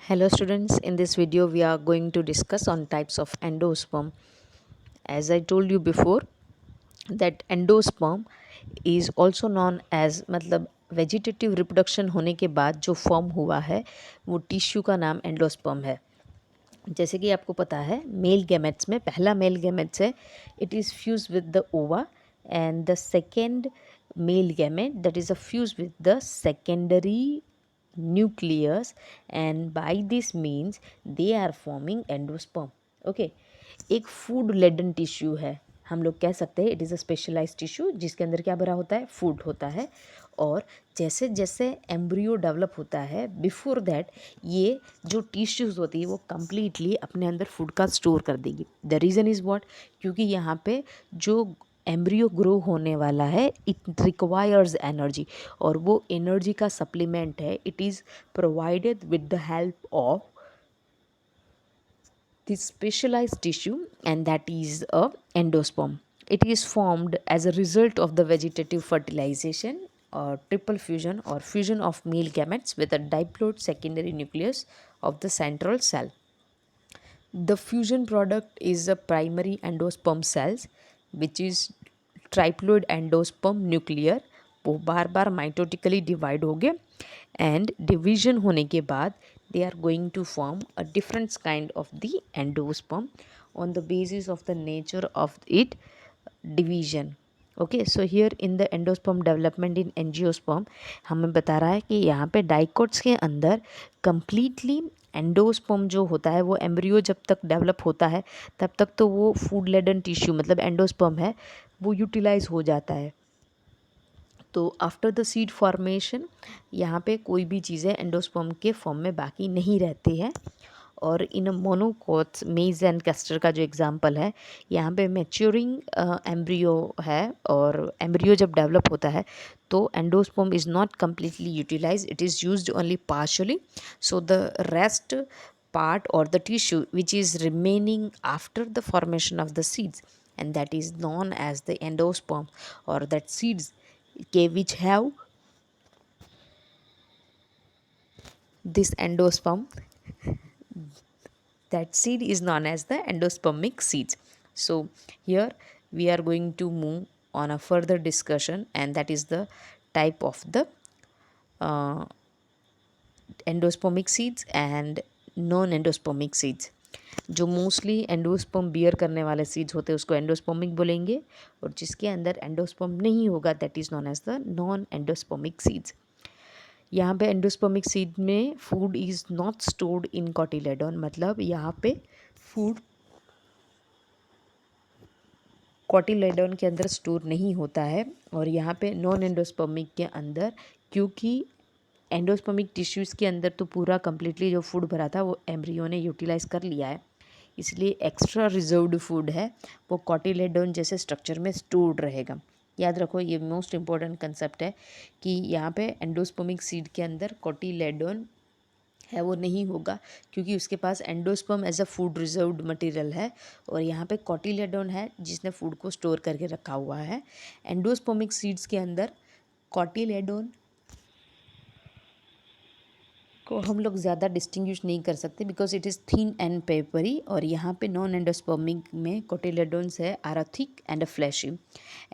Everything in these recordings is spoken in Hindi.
Hello students, in this video we are going to discuss on types of endosperm. As I told you before that endosperm is also known as मतलब वेजिटेटिव रिप्रोडक्शन होने के बाद जो फॉर्म हुआ है वो टिश्यू का नाम एंडोस्पर्म है। जैसे कि आपको पता है मेल गैमेट्स में पहला मेल गैमेट्स है it is fuse with the ova and the second male gamete that is a fuse with the secondary nucleus, and by this means they are forming endosperm. Okay, एक फूड लेडन टिश्यू है, हम लोग कह सकते हैं it is a specialise tissue जिसके अंदर क्या भरा होता है, फूड होता है। और जैसे जैसे एम्ब्रियो डेवलप होता है बिफोर दैट ये जो टिश्यूज़ होती है वो कम्प्लीटली अपने अंदर फूड का स्टोर कर देगी। द रीज़न इज़ व्हाट, क्योंकि यहाँ पे जो एम्ब्रियो ग्रो होने वाला है इट रिक्वायर्स एनर्जी, और वो एनर्जी का सप्लीमेंट है it is provided with the help of this specialized tissue, and that is a endosperm. It is formed as a result of the vegetative fertilization or triple fusion or fusion of male gametes with a diploid secondary nucleus of the central cell. The fusion product is a primary endosperm cells which is triploid endosperm nuclear, वो बार बार माइटोटिकली डिवाइड हो गए एंड डिवीजन होने के बाद they are going to form a different kind of the endosperm on the basis of the nature of it division. Okay, so here in the endosperm development in angiosperm हमें बता रहा है कि यहाँ पे डाइकोट्स के अंदर completely एंडोस्पर्म जो होता है वो एम्ब्रियो जब तक डेवलप होता है तब तक तो वो फूड लेडन टिश्यू मतलब एंडोस्पर्म है वो यूटिलाइज हो जाता है। तो आफ्टर द सीड फॉर्मेशन यहाँ पे कोई भी चीज़ें एंडोस्पर्म के फॉर्म में बाकी नहीं रहती है। और इन मोनोकोट्स मेज एंड कैस्टर का जो एग्जांपल है यहाँ पे मैच्योरिंग एम्ब्रियो है, और एम्ब्रियो जब डेवलप होता है तो endosperm is not completely utilise, it is used only partially, so the rest part or the tissue which is remaining after the formation of the seeds, and that is known as the endosperm, or that seeds which have this endosperm, that seed is known as the endospermic seeds. So here we are going to move on a further discussion, and that is the type of the uh, endospermic seeds and non endospermic seeds. जो मोस्टली एंडोस्पर्म बियर करने वाले सीड्स होते हैं उसको एंडोस्पर्मिक बोलेंगे, और जिसके अंदर एंडोस्पर्म नहीं होगा that is known as the non endospermic seeds. यहाँ पे एंडोस्पर्मिक सीड में food is not stored in cotyledon, मतलब यहाँ पे फूड कॉटिलेडोन के अंदर स्टोर नहीं होता है। और यहाँ पे नॉन एंडोस्पर्मिक के अंदर, क्योंकि एंडोस्पर्मिक टिश्यूज़ के अंदर तो पूरा कम्प्लीटली जो फूड भरा था वो एम्ब्रियो ने यूटिलाइज कर लिया है, इसलिए एक्स्ट्रा रिजर्व्ड फूड है वो कॉटिलेडोन जैसे स्ट्रक्चर में स्टोर्ड रहेगा। याद रखो ये मोस्ट इंपॉर्टेंट कंसेप्ट है कि यहाँ पे एंडोस्पर्मिक सीड के अंदर कॉटिलेडोन है वो नहीं होगा, क्योंकि उसके पास endosperm as a food reserved material है, और यहाँ पे कॉटिलेडोन है जिसने फूड को स्टोर करके रखा हुआ है। एंडोस्पर्मिक सीड्स के अंदर कॉटिलेडोन को हम लोग ज़्यादा डिस्टिंग्विश नहीं कर सकते because it is thin and papery, और यहाँ पे नॉन एंडोस्पर्मिक में कोटिलेडोन्स है are thick and fleshy.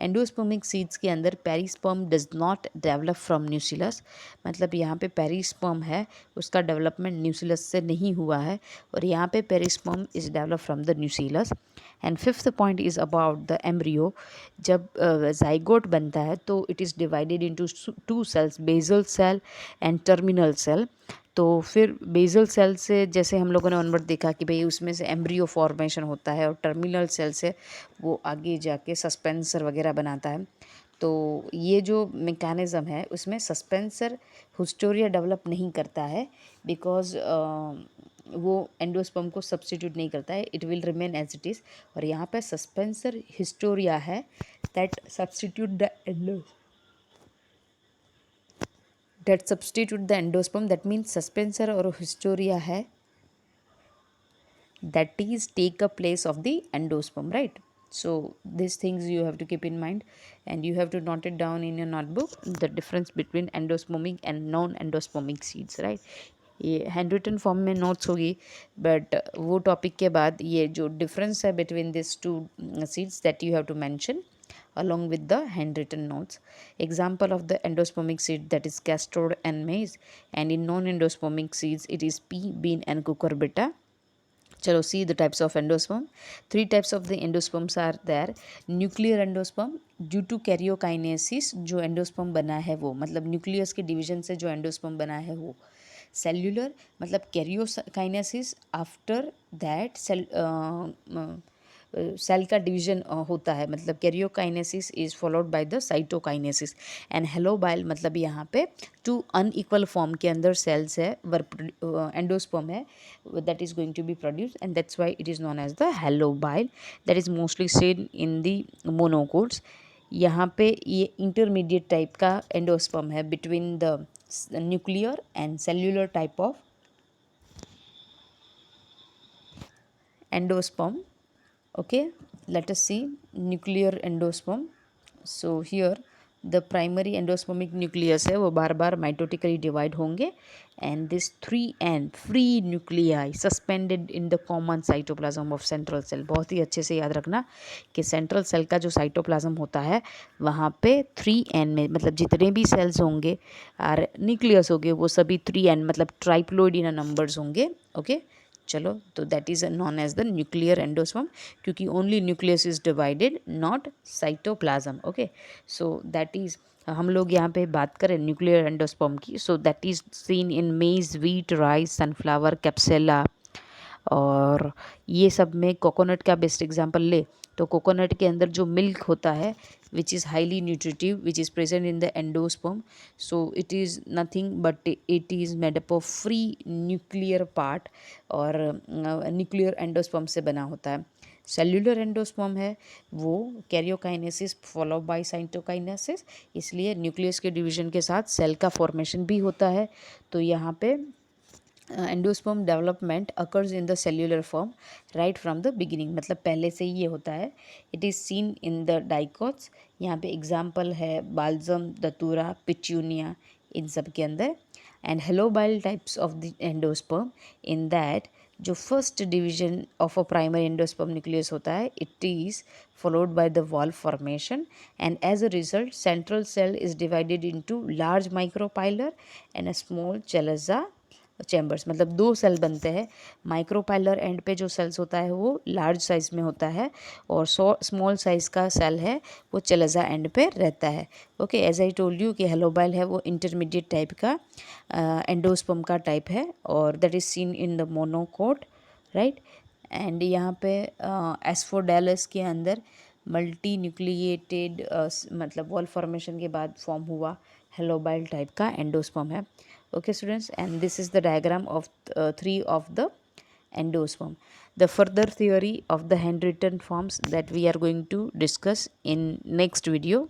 Endospermic seeds के अंदर perisperm does not develop from nucellus, मतलब यहाँ पे पेरिस्पर्म है उसका डेवलपमेंट न्यूसिलस से नहीं हुआ है, और यहाँ पे perisperm is develop from the nucellus. And fifth point is about the embryo. जब जाइगोट बनता है तो it is divided into two cells, basal cell and terminal cell. तो फिर बेसल सेल से जैसे हम लोगों ने ऑनवर्ड देखा कि भाई उसमें से एम्ब्रियो फॉर्मेशन होता है, और टर्मिनल सेल से वो आगे जाके सस्पेंसर वगैरह बनाता है। तो ये जो मैकेनिज़्म है उसमें सस्पेंसर हिस्टोरिया डेवलप नहीं करता है, बिकॉज वो एंडोस्पर्म को सब्स्टिट्यूट नहीं करता है, it will remain as it is. और यहाँ पे सस्पेंसर हिस्टोरिया है that substitute the that substitute the endosperm, that means suspensor or hystoria है that is take a place of the endosperm, right? So these things you have to keep in mind, and you have to note it down in your notebook, the difference between endospermic and non endospermic seeds, right? ये हैंड रिटन फॉर्म में नोट्स होगी, बट वो टॉपिक के बाद ये जो डिफरेंस है between this two seeds that you have to mention along with the handwritten notes. Example of the endospermic seed, that is castor and maize, and in non-endospermic seeds it is pea, bean and cucurbita. चलो, see the types of endosperm. Three types of the endosperms are there. Nuclear endosperm, due to karyokinesis जो एंडोस्पर्म बना है वो, मतलब न्यूक्लियस के डिवीजन से जो एंडोस्पर्म बना है वो. सेल्यूलर मतलब कैरियोकाइनेसिस, आफ्टर दैट सेल का डिवीजन होता है, मतलब karyokinesis is followed by the cytokinesis. And helobial मतलब यहाँ पे टू अनइक्वल फॉर्म के अंदर सेल्स है, एंडोस्पर्म है, that is going to be produced, and that's why it is known as the halobile. That is mostly seen in the monocots. यहाँ पे ये इंटरमीडिएट टाइप का एंडोस्पर्म है between the nuclear and cellular type of endosperm. Okay, let us see nuclear endosperm. So here the primary endospermic nucleus है वो बार बार माइटोटिकली डिवाइड होंगे, and this 3N free nuclei suspended in the common cytoplasm of central cell. बहुत ही अच्छे से याद रखना कि सेंट्रल सेल का जो साइटोप्लाज्म होता है वहाँ पे 3N में, मतलब जितने भी सेल्स होंगे और न्यूक्लियस होंगे वो सभी 3N मतलब ट्राइप्लोइड इन नंबर्स होंगे. ओके, चलो, तो that is known as the nuclear endosperm, क्योंकि only nucleus is divided, not cytoplasm. Okay, so that is, हम लोग यहाँ पे बात करें न्यूक्लियर एंडोस्पर्म की, so that is seen in maize, wheat, rice, sunflower, कैप्सेला. और ये सब में कोकोनट का बेस्ट एग्जांपल ले तो कोकोनट के अंदर जो मिल्क होता है which is highly nutritive, which is present in the endosperm. So it is nothing but it is made up of free nuclear part, और न्यूक्लियर एंडोस्पर्म से बना होता है. सेल्यूलर एंडोस्पर्म है वो कैरियोकाइनेसिस फॉलो बाय साइटोकाइनेसिस, इसलिए न्यूक्लियस के डिवीजन के साथ सेल का फॉर्मेशन भी होता है. तो यहाँ पे endosperm development occurs in the cellular form right from the beginning, मतलब पहले से ही ये होता है. It is seen in the dicots. यहाँ पे एग्जाम्पल है बाल्सम, दतूरा, पिट्यूनिया, इन सब के अंदर. And helobial types of the endosperm, in that जो first division of a primary endosperm nucleus होता है it is followed by the valve formation, and as a result central cell is divided into large micropylar and a small chalaza chambers. मतलब दो सेल बनते हैं. माइक्रोपाइलर एंड पे जो सेल्स होता है वो लार्ज साइज में होता है, और स्मॉल साइज का सेल है वो चलेजा एंड पे रहता है. Okay, as I told you कि हेलोबाइल है वो इंटरमीडिएट टाइप का एंडोस्पर्म का टाइप है, और that is seen in the monocot, right. And यहाँ पे एस्फोडेलस के अंदर मल्टी न्यूक्लिएटेड मतलब वॉल फॉर्मेशन के बाद फॉर्म हुआ हेलोबाइल टाइप का एंडोस्पर्म है. Okay students, and this is the diagram of three of the endosperm. The further theory of the handwritten forms that we are going to discuss in next video.